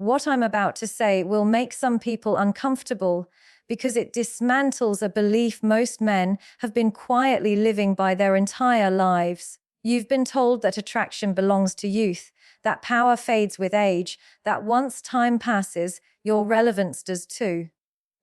What I'm about to say will make some people uncomfortable because it dismantles a belief most men have been quietly living by their entire lives. You've been told that attraction belongs to youth, that power fades with age, that once time passes, your relevance does too.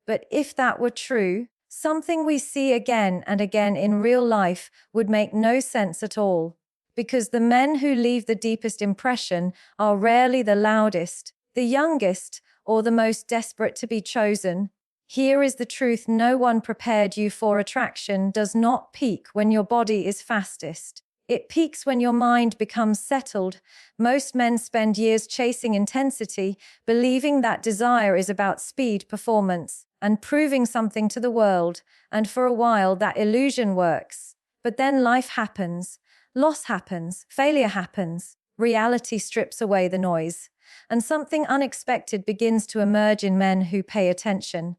But if that were true, something we see again and again in real life would make no sense at all. Because the men who leave the deepest impression are rarely the loudest, the youngest, or the most desperate to be chosen. Here is the truth: no one prepared you for. Attraction does not peak when your body is fastest. It peaks when your mind becomes settled. Most men spend years chasing intensity, believing that desire is about speed, performance, and proving something to the world. And for a while that illusion works. But then life happens, loss happens, failure happens, reality strips away the noise, and something unexpected begins to emerge in men who pay attention.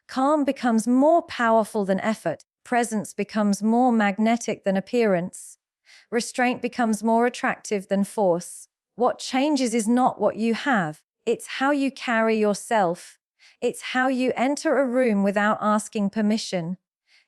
Calm becomes more powerful than effort. Presence becomes more magnetic than appearance. Restraint becomes more attractive than force. What changes is not what you have. It's how you carry yourself. It's how you enter a room without asking permission.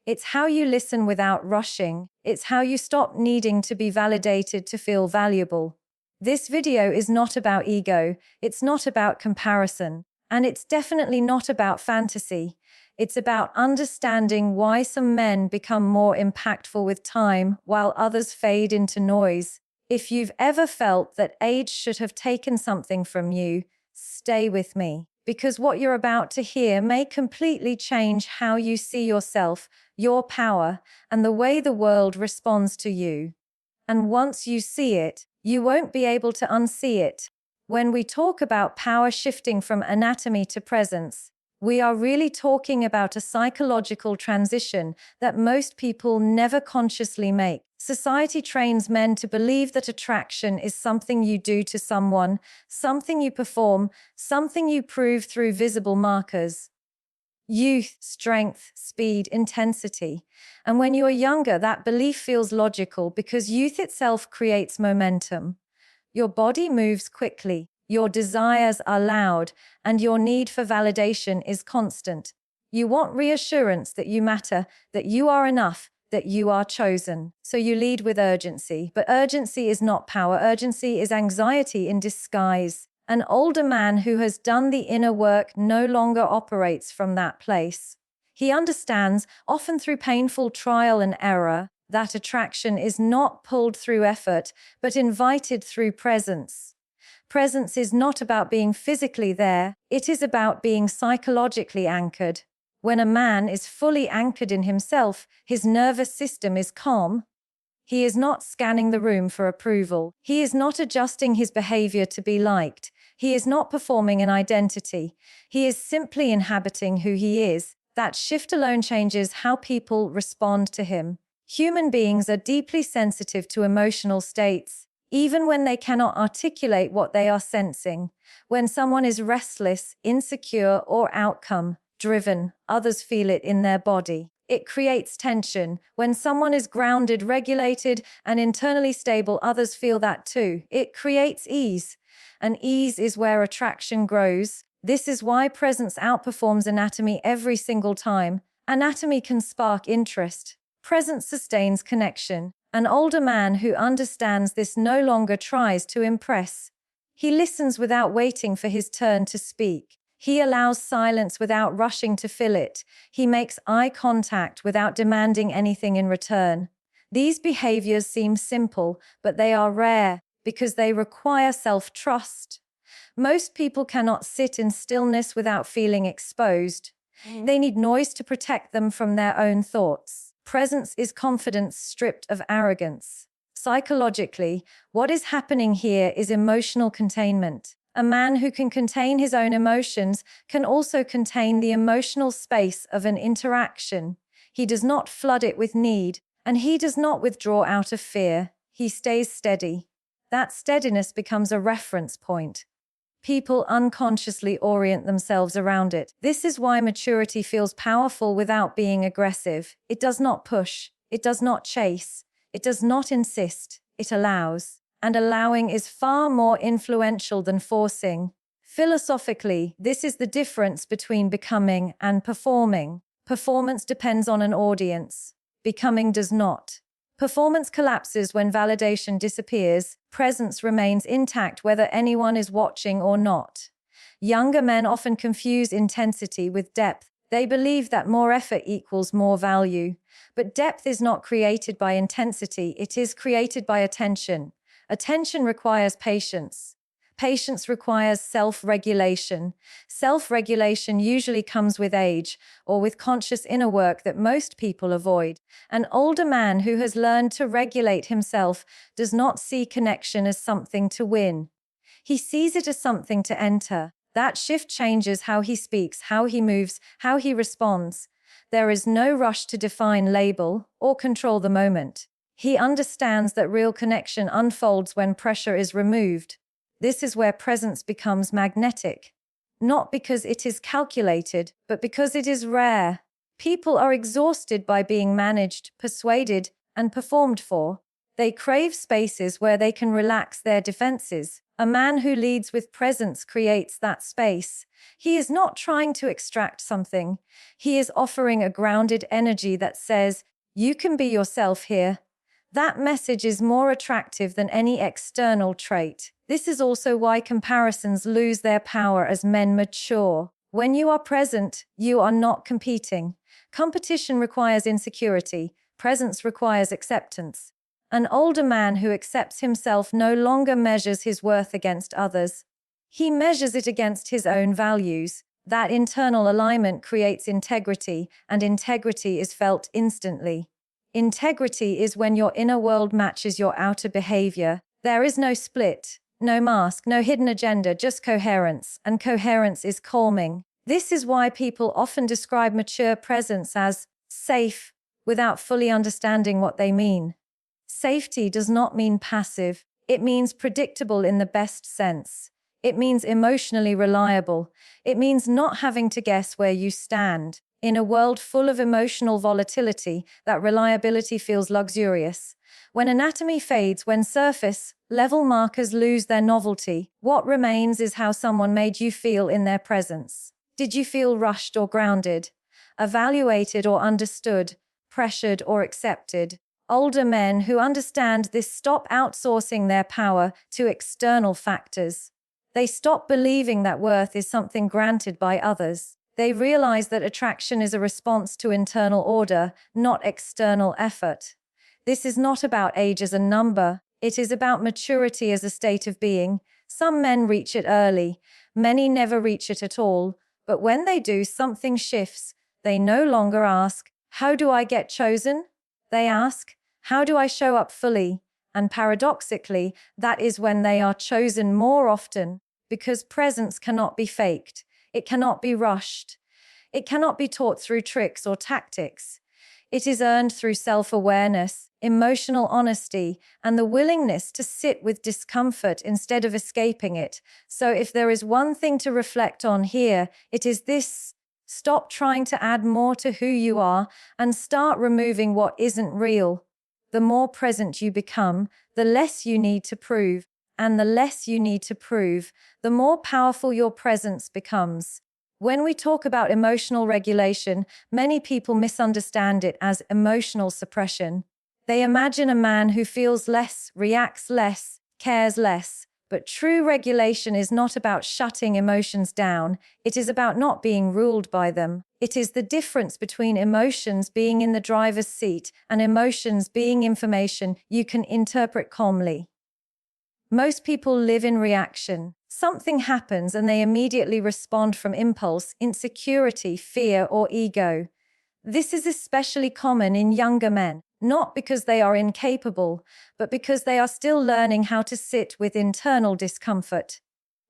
It's how you listen without rushing. It's how you stop needing to be validated to feel valuable. This video is not about ego. It's not about comparison. And it's definitely not about fantasy. It's about understanding why some men become more impactful with time while others fade into noise. If you've ever felt that age should have taken something from you, stay with me, because what you're about to hear may completely change how you see yourself, your power, and the way the world responds to you. And once you see it, you won't be able to unsee it. When we talk about power shifting from anatomy to presence, we are really talking about a psychological transition that most people never consciously make. Society trains men to believe that attraction is something you do to someone, something you perform, something you prove through visible markers. Youth, strength, speed, intensity. And when you are younger, that belief feels logical because youth itself creates momentum. Your body moves quickly. Your desires are loud, and your need for validation is constant. You want reassurance that you matter, that you are enough, that you are chosen. So you lead with urgency. But urgency is not power. Urgency is anxiety in disguise. An older man who has done the inner work no longer operates from that place. He understands, often through painful trial and error, that attraction is not pulled through effort, but invited through presence. Presence is not about being physically there, it is about being psychologically anchored. When a man is fully anchored in himself, his nervous system is calm. He is not scanning the room for approval. He is not adjusting his behavior to be liked. He is not performing an identity. He is simply inhabiting who he is. That shift alone changes how people respond to him. Human beings are deeply sensitive to emotional states, even when they cannot articulate what they are sensing. When someone is restless, insecure, or outcome-driven, others feel it in their body. It creates tension. When someone is grounded, regulated, and internally stable, others feel that too. It creates ease. And ease is where attraction grows. This is why presence outperforms anatomy every single time. Anatomy can spark interest. Presence sustains connection. An older man who understands this no longer tries to impress. He listens without waiting for his turn to speak. He allows silence without rushing to fill it. He makes eye contact without demanding anything in return. These behaviors seem simple, but they are rare because they require self-trust. Most people cannot sit in stillness without feeling exposed. They need noise to protect them from their own thoughts. Presence is confidence stripped of arrogance. Psychologically, what is happening here is emotional containment. A man who can contain his own emotions can also contain the emotional space of an interaction. He does not flood it with need, and he does not withdraw out of fear. He stays steady. That steadiness becomes a reference point. People unconsciously orient themselves around it. This is why maturity feels powerful without being aggressive. It does not push. It does not chase. It does not insist. It allows. And allowing is far more influential than forcing. Philosophically, this is the difference between becoming and performing. Performance depends on an audience. Becoming does not. Performance collapses when validation disappears. Presence remains intact whether anyone is watching or not. Younger men often confuse intensity with depth. They believe that more effort equals more value. But depth is not created by intensity, it is created by attention. Attention requires patience. Patience requires self-regulation. Self-regulation usually comes with age or with conscious inner work that most people avoid. An older man who has learned to regulate himself does not see connection as something to win. He sees it as something to enter. That shift changes how he speaks, how he moves, how he responds. There is no rush to define, label, or control the moment. He understands that real connection unfolds when pressure is removed. This is where presence becomes magnetic. Not because it is calculated, but because it is rare. People are exhausted by being managed, persuaded, and performed for. They crave spaces where they can relax their defenses. A man who leads with presence creates that space. He is not trying to extract something. He is offering a grounded energy that says, "You can be yourself here." That message is more attractive than any external trait. This is also why comparisons lose their power as men mature. When you are present, you are not competing. Competition requires insecurity. Presence requires acceptance. An older man who accepts himself no longer measures his worth against others. He measures it against his own values. That internal alignment creates integrity, and integrity is felt instantly. Integrity is when your inner world matches your outer behavior. There is no split, no mask, no hidden agenda, just coherence, and coherence is calming. This is why people often describe mature presence as safe without fully understanding what they mean. Safety does not mean passive. It means predictable in the best sense. It means emotionally reliable. It means not having to guess where you stand. In a world full of emotional volatility, that reliability feels luxurious. When anatomy fades, when surface level markers lose their novelty, what remains is how someone made you feel in their presence. Did you feel rushed or grounded? Evaluated or understood? Pressured or accepted? Older men who understand this stop outsourcing their power to external factors. They stop believing that worth is something granted by others. They realize that attraction is a response to internal order, not external effort. This is not about age as a number. It is about maturity as a state of being. Some men reach it early. Many never reach it at all. But when they do, something shifts. They no longer ask, "How do I get chosen?" They ask, "How do I show up fully?" And paradoxically, that is when they are chosen more often, because presence cannot be faked. It cannot be rushed. It cannot be taught through tricks or tactics. It is earned through self-awareness, emotional honesty, and the willingness to sit with discomfort instead of escaping it. So if there is one thing to reflect on here, it is this: stop trying to add more to who you are and start removing what isn't real. The more present you become, the less you need to prove. And the less you need to prove, the more powerful your presence becomes. When we talk about emotional regulation, many people misunderstand it as emotional suppression. They imagine a man who feels less, reacts less, cares less. But true regulation is not about shutting emotions down. It is about not being ruled by them. It is the difference between emotions being in the driver's seat and emotions being information you can interpret calmly. Most people live in reaction. Something happens and they immediately respond from impulse, insecurity, fear, or ego. This is especially common in younger men, not because they are incapable, but because they are still learning how to sit with internal discomfort.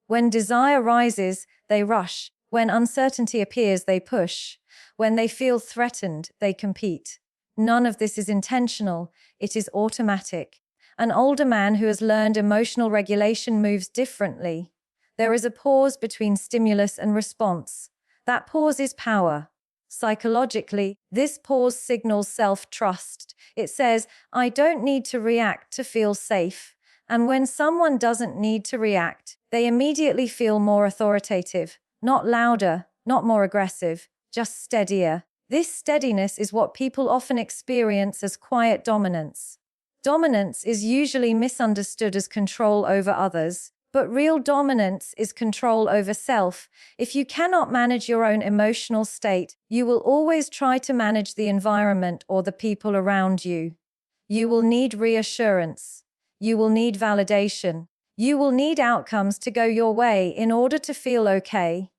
When desire rises, they rush. When uncertainty appears, they push. When they feel threatened, they compete. None of this is intentional. It is automatic. An older man who has learned emotional regulation moves differently. There is a pause between stimulus and response. That pause is power. Psychologically, this pause signals self-trust. It says, "I don't need to react to feel safe. And when someone doesn't need to react, they immediately feel more authoritative, not louder, not more aggressive, just steadier. This steadiness is what people often experience as quiet dominance. Dominance is usually misunderstood as control over others, but real dominance is control over self. If you cannot manage your own emotional state, you will always try to manage the environment or the people around you. You will need reassurance. You will need validation. You will need outcomes to go your way in order to feel okay.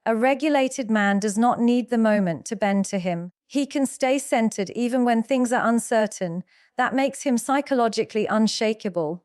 A regulated man does not need the moment to bend to him. He can stay centered even when things are uncertain. That makes him psychologically unshakable.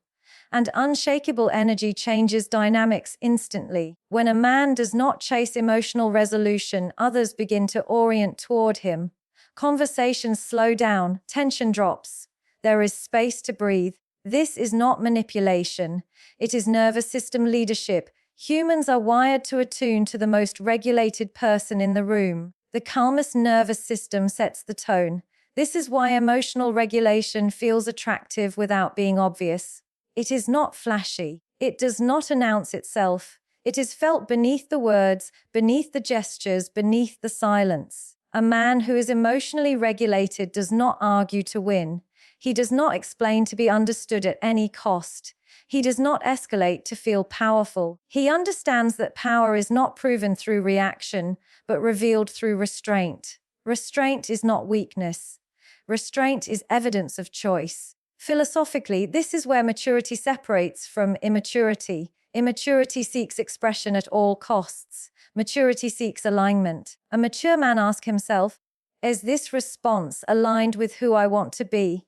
And unshakable energy changes dynamics instantly. When a man does not chase emotional resolution, others begin to orient toward him. Conversations slow down, tension drops. There is space to breathe. This is not manipulation. It is nervous system leadership. Humans are wired to attune to the most regulated person in the room. The calmest nervous system sets the tone. This is why emotional regulation feels attractive without being obvious. It is not flashy. It does not announce itself. It is felt beneath the words, beneath the gestures, beneath the silence. A man who is emotionally regulated does not argue to win. He does not explain to be understood at any cost. He does not escalate to feel powerful. He understands that power is not proven through reaction, but revealed through restraint. Restraint is not weakness. Restraint is evidence of choice. Philosophically, this is where maturity separates from immaturity. Immaturity seeks expression at all costs. Maturity seeks alignment. A mature man asks himself, is this response aligned with who I want to be?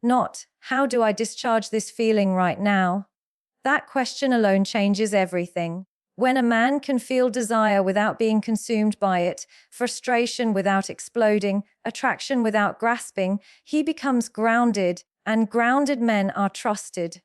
Not, how do I discharge this feeling right now? That question alone changes everything. When a man can feel desire without being consumed by it, frustration without exploding, attraction without grasping, he becomes grounded, and grounded men are trusted.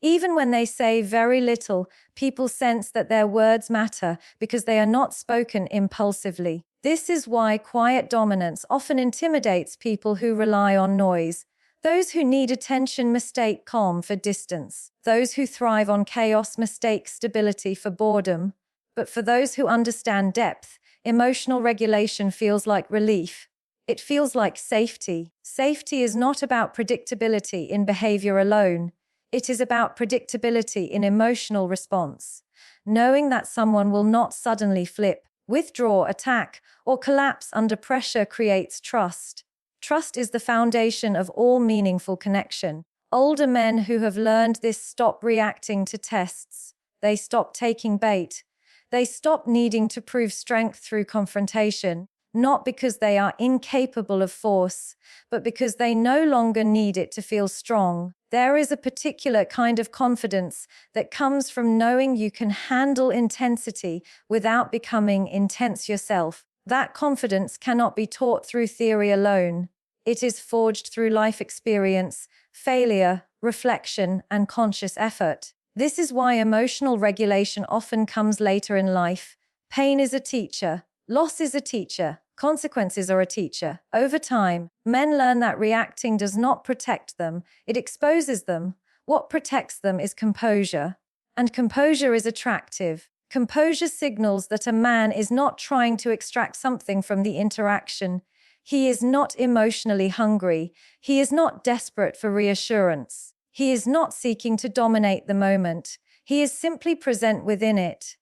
Even when they say very little, people sense that their words matter because they are not spoken impulsively. This is why quiet dominance often intimidates people who rely on noise. Those who need attention mistake calm for distance. Those who thrive on chaos mistake stability for boredom. But for those who understand depth, emotional regulation feels like relief. It feels like safety. Safety is not about predictability in behavior alone. It is about predictability in emotional response. Knowing that someone will not suddenly flip, withdraw, attack, or collapse under pressure creates trust. Trust is the foundation of all meaningful connection. Older men who have learned this stop reacting to tests. They stop taking bait. They stop needing to prove strength through confrontation, not because they are incapable of force, but because they no longer need it to feel strong. There is a particular kind of confidence that comes from knowing you can handle intensity without becoming intense yourself. That confidence cannot be taught through theory alone. It is forged through life experience, failure, reflection, and conscious effort. This is why emotional regulation often comes later in life. Pain is a teacher. Loss is a teacher. Consequences are a teacher. Over time, men learn that reacting does not protect them, it exposes them. What protects them is composure. And composure is attractive. Composure signals that a man is not trying to extract something from the interaction. He is not emotionally hungry. He is not desperate for reassurance. He is not seeking to dominate the moment. He is simply present within it.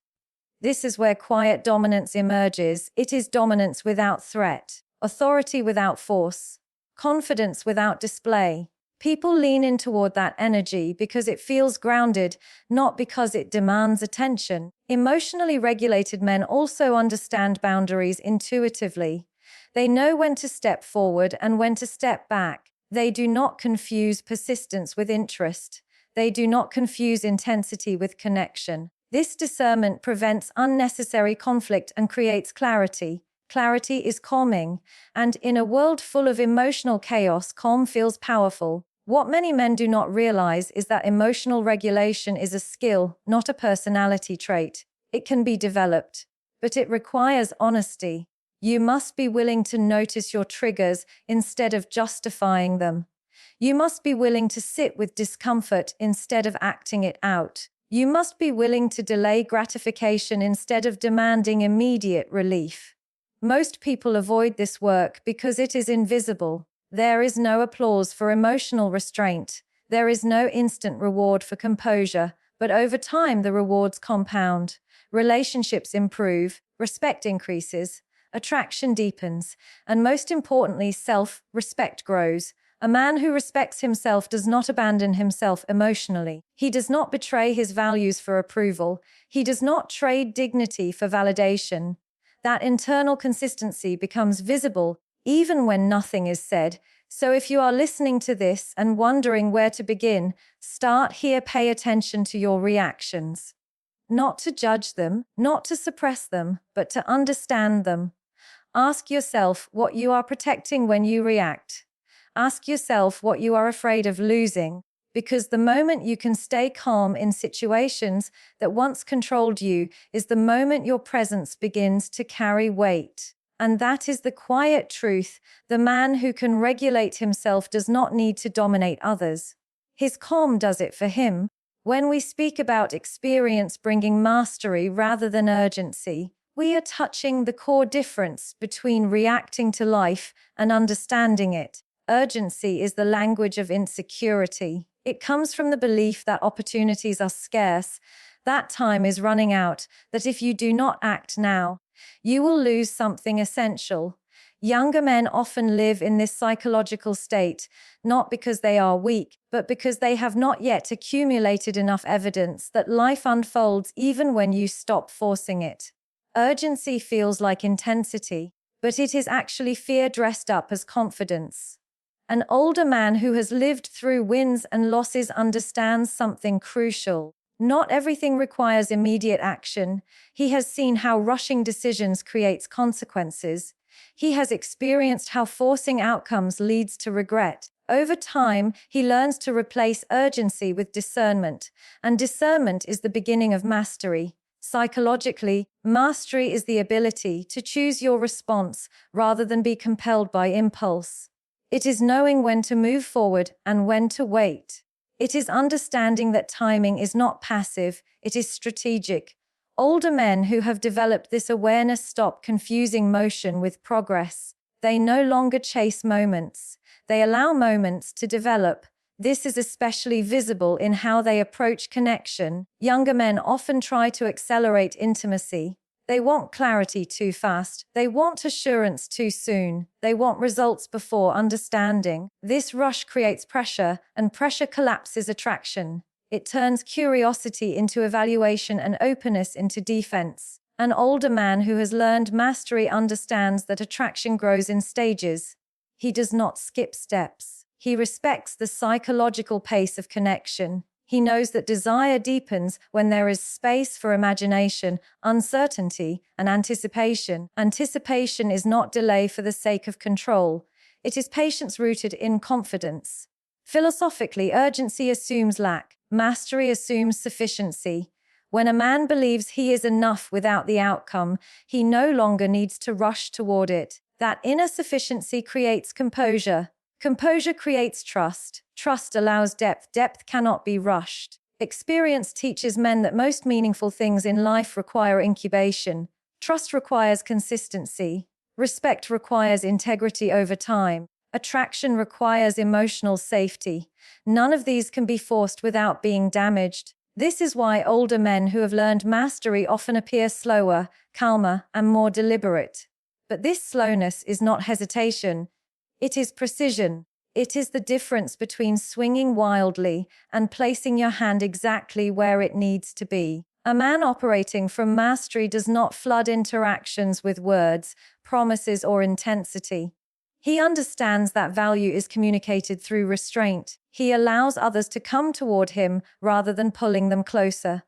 This is where quiet dominance emerges. It is dominance without threat, authority without force, confidence without display. People lean in toward that energy because it feels grounded, not because it demands attention. Emotionally regulated men also understand boundaries intuitively. They know when to step forward and when to step back. They do not confuse persistence with interest. They do not confuse intensity with connection. This discernment prevents unnecessary conflict and creates clarity. Clarity is calming, and in a world full of emotional chaos, calm feels powerful. What many men do not realize is that emotional regulation is a skill, not a personality trait. It can be developed, but it requires honesty. You must be willing to notice your triggers instead of justifying them. You must be willing to sit with discomfort instead of acting it out. You must be willing to delay gratification instead of demanding immediate relief. Most people avoid this work because it is invisible. There is no applause for emotional restraint. There is no instant reward for composure, but over time the rewards compound. Relationships improve, respect increases, attraction deepens, and most importantly, self-respect grows. A man who respects himself does not abandon himself emotionally. He does not betray his values for approval. He does not trade dignity for validation. That internal consistency becomes visible even when nothing is said. So if you are listening to this and wondering where to begin, start here. Pay attention to your reactions. Not to judge them, not to suppress them, but to understand them. Ask yourself what you are protecting when you react. Ask yourself what you are afraid of losing, because the moment you can stay calm in situations that once controlled you is the moment your presence begins to carry weight. And that is the quiet truth. The man who can regulate himself does not need to dominate others. His calm does it for him. When we speak about experience bringing mastery rather than urgency, we are touching the core difference between reacting to life and understanding it. Urgency is the language of insecurity. It comes from the belief that opportunities are scarce, that time is running out, that if you do not act now, you will lose something essential. Younger men often live in this psychological state, not because they are weak, but because they have not yet accumulated enough evidence that life unfolds even when you stop forcing it. Urgency feels like intensity, but it is actually fear dressed up as confidence. An older man who has lived through wins and losses understands something crucial. Not everything requires immediate action. He has seen how rushing decisions creates consequences. He has experienced how forcing outcomes leads to regret. Over time, he learns to replace urgency with discernment, and discernment is the beginning of mastery. Psychologically, mastery is the ability to choose your response rather than be compelled by impulse. It is knowing when to move forward and when to wait. It is understanding that timing is not passive, it is strategic. Older men who have developed this awareness stop confusing motion with progress. They no longer chase moments. They allow moments to develop. This is especially visible in how they approach connection. Younger men often try to accelerate intimacy. They want clarity too fast. They want assurance too soon. They want results before understanding. This rush creates pressure, and pressure collapses attraction. It turns curiosity into evaluation and openness into defense. An older man who has learned mastery understands that attraction grows in stages. He does not skip steps. He respects the psychological pace of connection. He knows that desire deepens when there is space for imagination, uncertainty, and anticipation. Anticipation is not delay for the sake of control. It is patience rooted in confidence. Philosophically, urgency assumes lack. Mastery assumes sufficiency. When a man believes he is enough without the outcome, he no longer needs to rush toward it. That inner sufficiency creates composure. Composure creates trust. Trust allows depth. Depth cannot be rushed. Experience teaches men that most meaningful things in life require incubation. Trust requires consistency. Respect requires integrity over time. Attraction requires emotional safety. None of these can be forced without being damaged. This is why older men who have learned mastery often appear slower, calmer, and more deliberate. But this slowness is not hesitation. It is precision. It is the difference between swinging wildly and placing your hand exactly where it needs to be. A man operating from mastery does not flood interactions with words, promises, or intensity. He understands that value is communicated through restraint. He allows others to come toward him rather than pulling them closer.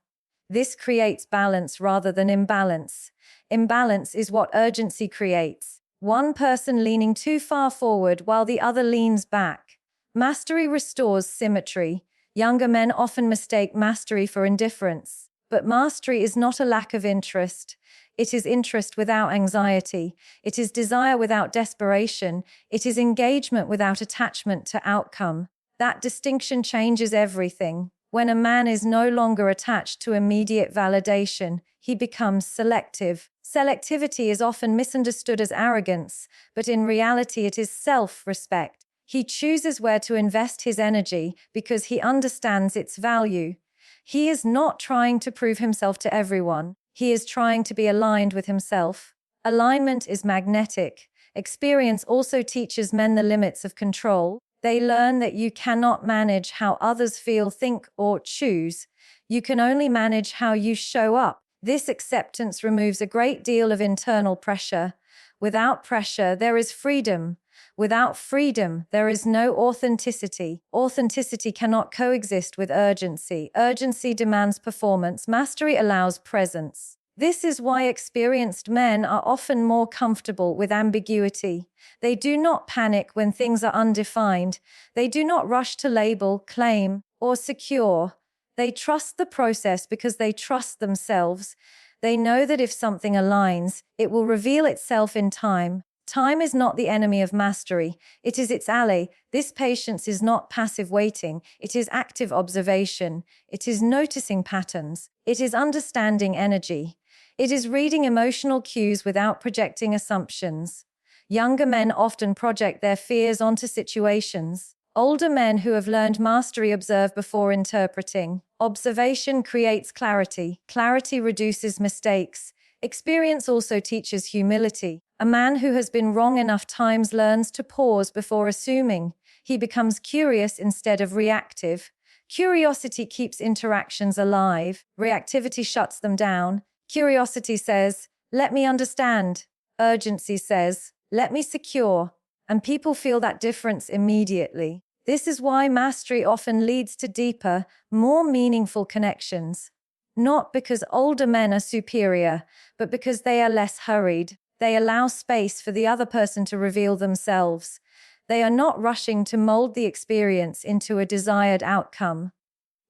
This creates balance rather than imbalance. Imbalance is what urgency creates. One person leaning too far forward while the other leans back. Mastery restores symmetry. Younger men often mistake mastery for indifference. But mastery is not a lack of interest. It is interest without anxiety. It is desire without desperation. It is engagement without attachment to outcome. That distinction changes everything. When a man is no longer attached to immediate validation, he becomes selective. Selectivity is often misunderstood as arrogance, but in reality it is self-respect. He chooses where to invest his energy because he understands its value. He is not trying to prove himself to everyone. He is trying to be aligned with himself. Alignment is magnetic. Experience also teaches men the limits of control. They learn that you cannot manage how others feel, think, or choose. You can only manage how you show up. This acceptance removes a great deal of internal pressure. Without pressure, there is freedom. Without freedom, there is no authenticity. Authenticity cannot coexist with urgency. Urgency demands performance. Mastery allows presence. This is why experienced men are often more comfortable with ambiguity. They do not panic when things are undefined. They do not rush to label, claim, or secure. They trust the process because they trust themselves. They know that if something aligns, it will reveal itself in time. Time is not the enemy of mastery. It is its ally. This patience is not passive waiting. It is active observation. It is noticing patterns. It is understanding energy. It is reading emotional cues without projecting assumptions. Younger men often project their fears onto situations. Older men who have learned mastery observe before interpreting. Observation creates clarity. Clarity reduces mistakes. Experience also teaches humility. A man who has been wrong enough times learns to pause before assuming. He becomes curious instead of reactive. Curiosity keeps interactions alive. Reactivity shuts them down. Curiosity says, "Let me understand." Urgency says, "Let me secure." And people feel that difference immediately. This is why mastery often leads to deeper, more meaningful connections. Not because older men are superior, but because they are less hurried. They allow space for the other person to reveal themselves. They are not rushing to mold the experience into a desired outcome.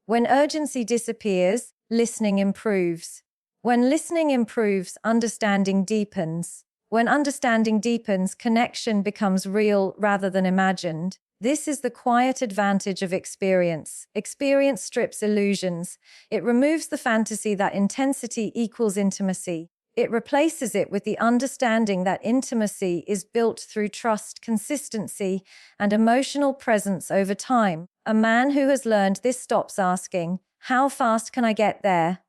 When urgency disappears, listening improves. When listening improves, understanding deepens. When understanding deepens, connection becomes real rather than imagined. This is the quiet advantage of experience. Experience strips illusions. It removes the fantasy that intensity equals intimacy. It replaces it with the understanding that intimacy is built through trust, consistency, and emotional presence over time. A man who has learned this stops asking, "How fast can I get there?"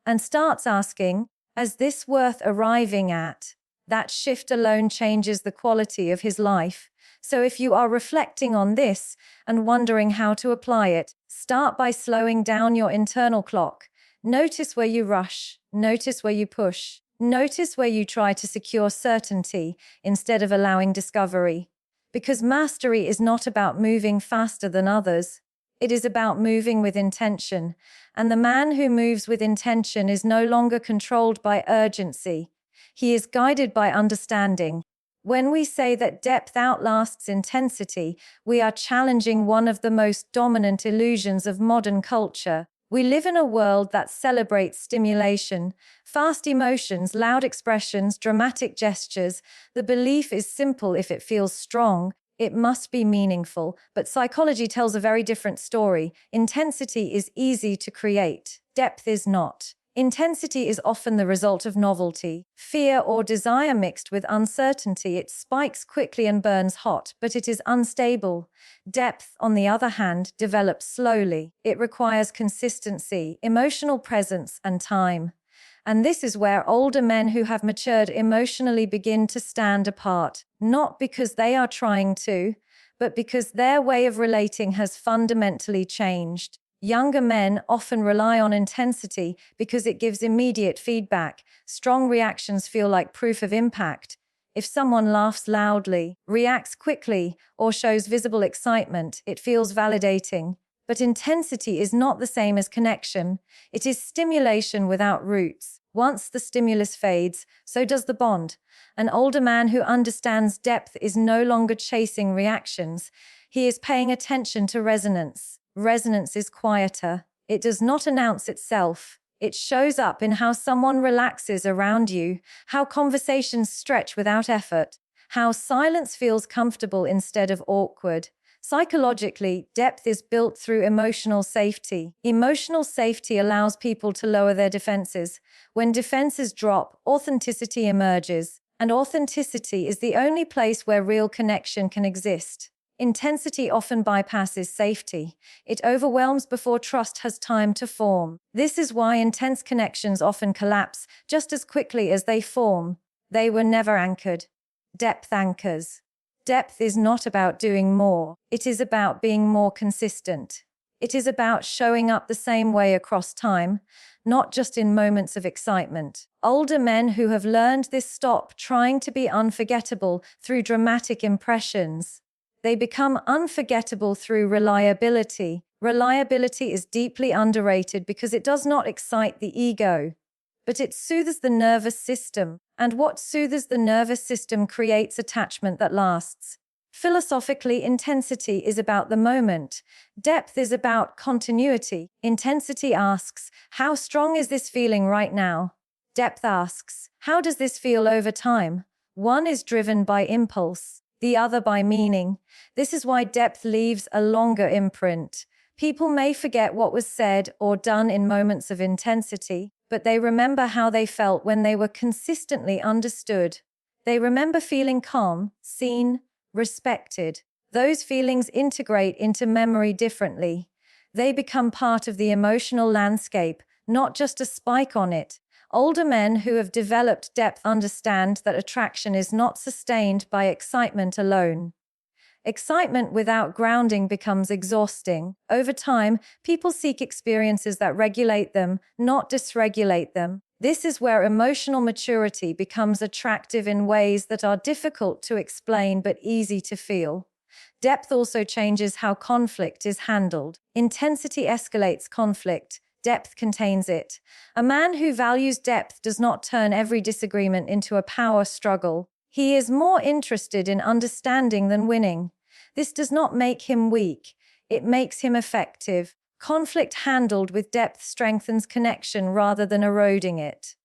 and starts asking, "Is this worth arriving at?" That shift alone changes the quality of his life. So if you are reflecting on this and wondering how to apply it, start by slowing down your internal clock. Notice where you rush. Notice where you push. Notice where you try to secure certainty instead of allowing discovery. Because mastery is not about moving faster than others. It is about moving with intention. And the man who moves with intention is no longer controlled by urgency. He is guided by understanding. When we say that depth outlasts intensity, we are challenging one of the most dominant illusions of modern culture. We live in a world that celebrates stimulation, fast emotions, loud expressions, dramatic gestures. The belief is simple: if it feels strong, it must be meaningful. But psychology tells a very different story. Intensity is easy to create. Depth is not. Intensity is often the result of novelty, fear, or desire mixed with uncertainty. It spikes quickly and burns hot, but it is unstable. Depth, on the other hand, develops slowly. It requires consistency, emotional presence, and time. And this is where older men who have matured emotionally begin to stand apart, not because they are trying to, but because their way of relating has fundamentally changed. Younger men often rely on intensity because it gives immediate feedback. Strong reactions feel like proof of impact. If someone laughs loudly, reacts quickly, or shows visible excitement, it feels validating. But intensity is not the same as connection. It is stimulation without roots. Once the stimulus fades, so does the bond. An older man who understands depth is no longer chasing reactions. He is paying attention to resonance. Resonance is quieter. It does not announce itself. It shows up in how someone relaxes around you, how conversations stretch without effort, how silence feels comfortable instead of awkward. Psychologically, depth is built through emotional safety. Emotional safety allows people to lower their defenses. When defenses drop, authenticity emerges, and authenticity is the only place where real connection can exist. Intensity often bypasses safety. It overwhelms before trust has time to form. This is why intense connections often collapse just as quickly as they form. They were never anchored. Depth anchors. Depth is not about doing more. It is about being more consistent. It is about showing up the same way across time, not just in moments of excitement. Older men who have learned this stop trying to be unforgettable through dramatic impressions. They become unforgettable through reliability. Reliability is deeply underrated because it does not excite the ego, but it soothes the nervous system. And what soothes the nervous system creates attachment that lasts. Philosophically, intensity is about the moment. Depth is about continuity. Intensity asks, how strong is this feeling right now? Depth asks, how does this feel over time? One is driven by impulse, the other by meaning. This is why depth leaves a longer imprint. People may forget what was said or done in moments of intensity, but they remember how they felt when they were consistently understood. They remember feeling calm, seen, respected. Those feelings integrate into memory differently. They become part of the emotional landscape, not just a spike on it. Older men who have developed depth understand that attraction is not sustained by excitement alone. Excitement without grounding becomes exhausting. Over time, people seek experiences that regulate them, not dysregulate them. This is where emotional maturity becomes attractive in ways that are difficult to explain but easy to feel. Depth also changes how conflict is handled. Intensity escalates conflict. Depth contains it. A man who values depth does not turn every disagreement into a power struggle. He is more interested in understanding than winning. This does not make him weak. It makes him effective. Conflict handled with depth strengthens connection rather than eroding it.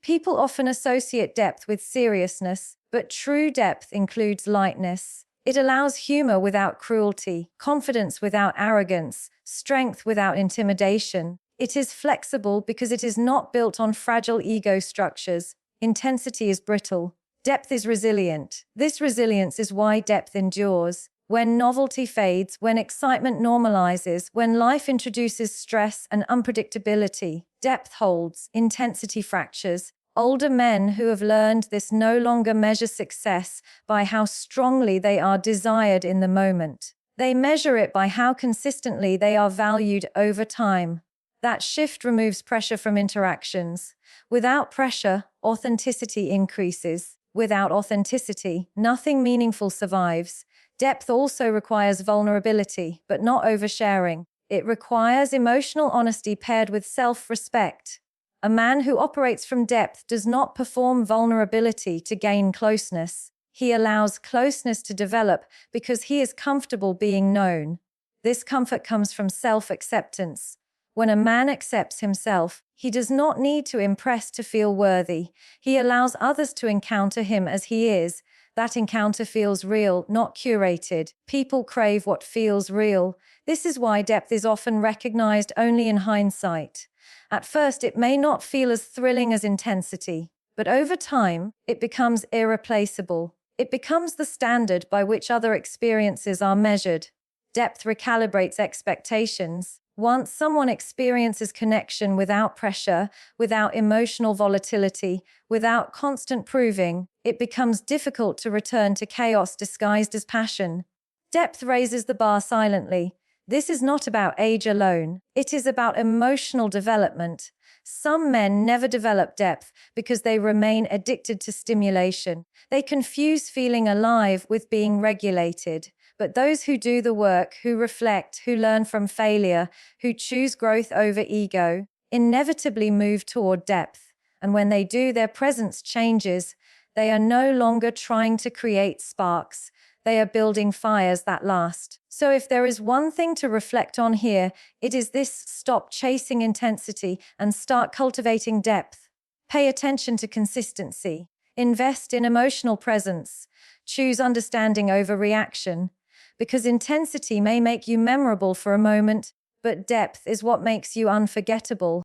People often associate depth with seriousness, but true depth includes lightness. It allows humor without cruelty, confidence without arrogance, strength without intimidation. It is flexible because it is not built on fragile ego structures. Intensity is brittle. Depth is resilient. This resilience is why depth endures. When novelty fades, when excitement normalizes, when life introduces stress and unpredictability, depth holds, intensity fractures. Older men who have learned this no longer measure success by how strongly they are desired in the moment. They measure it by how consistently they are valued over time. That shift removes pressure from interactions. Without pressure, authenticity increases. Without authenticity, nothing meaningful survives. Depth also requires vulnerability, but not oversharing. It requires emotional honesty paired with self-respect. A man who operates from depth does not perform vulnerability to gain closeness. He allows closeness to develop because he is comfortable being known. This comfort comes from self-acceptance. When a man accepts himself, he does not need to impress to feel worthy. He allows others to encounter him as he is. That encounter feels real, not curated. People crave what feels real. This is why depth is often recognized only in hindsight. At first, it may not feel as thrilling as intensity, but over time, it becomes irreplaceable. It becomes the standard by which other experiences are measured. Depth recalibrates expectations. Once someone experiences connection without pressure, without emotional volatility, without constant proving, it becomes difficult to return to chaos disguised as passion. Depth raises the bar silently. This is not about age alone. It is about emotional development. Some men never develop depth because they remain addicted to stimulation. They confuse feeling alive with being regulated. But those who do the work, who reflect, who learn from failure, who choose growth over ego, inevitably move toward depth. And when they do, their presence changes. They are no longer trying to create sparks. They are building fires that last. So if there is one thing to reflect on here, it is this: stop chasing intensity and start cultivating depth. Pay attention to consistency. Invest in emotional presence. Choose understanding over reaction. because intensity may make you memorable for a moment, but depth is what makes you unforgettable.